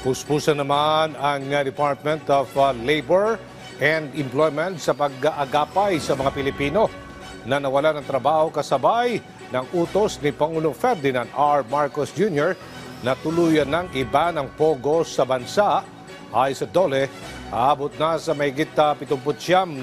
Puspusan naman ang Department of Labor and Employment sa pag-aagapay sa mga Pilipino na nawala ng trabaho kasabay ng utos ni Pangulong Ferdinand R. Marcos Jr. na tuluyan ng iba ng pogo sa bansa. Ay sa DOLE, aabot na sa mahigit 79,000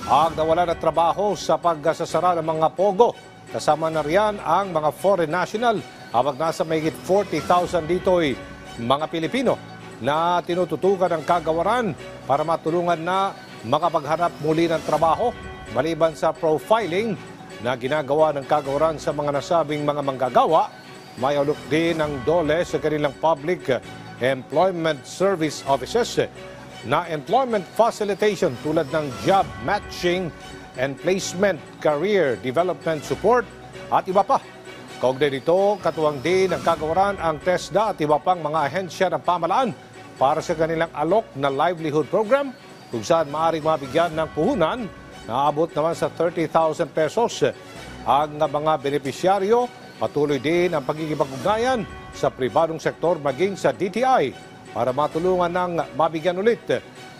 ang nawala ng trabaho sa pagsasara ng mga pogo. Kasama na riyan ang mga foreign national, habang nasa mahigit 40,000 dito'y mga Pilipino na tinututukan ng kagawaran para matulungan na makapaghanap muli ng trabaho. Maliban sa profiling na ginagawa ng kagawaran sa mga nasabing mga manggagawa, may alok din ng DOLE sa kanilang Public Employment Service Offices na employment facilitation tulad ng job matching and placement, career development support at iba pa. Kaugnay nito, katuwang din ng kagawaran ang TESDA at iba pang mga ahensya ng pamahalaan para sa kanilang alok na livelihood program kung saan maaaring mabigyan ng puhunan na abot naman sa 30,000 pesos. Ang mga benepisyaryo, patuloy din ang pagkikipag-ugnayan sa pribadong sektor maging sa DTI para matulungan ng mabigyan ulit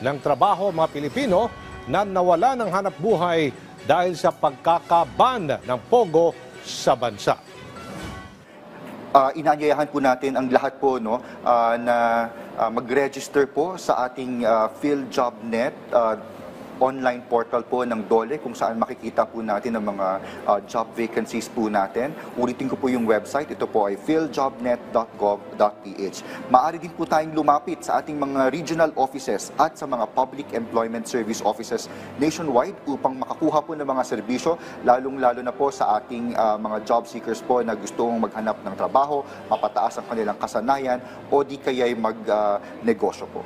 ng trabaho ang mga Pilipino na nawala ng hanap buhay dahil sa pagkakaban ng pogo sa bansa. Inaanyayahan po natin ang lahat po na mag-register po sa ating PhilJobNet online portal po ng DOLE kung saan makikita po natin ang mga job vacancies po natin. Ulitin ko po yung website. Ito po ay philjobnet.gov.ph. Maaari din po tayong lumapit sa ating mga regional offices at sa mga public employment service offices nationwide upang makakuha po ng mga serbisyo, lalong-lalo na po sa ating mga job seekers po na gustong maghanap ng trabaho, mapataas ang kanilang kasanayan o di kaya'y mag-negosyo po.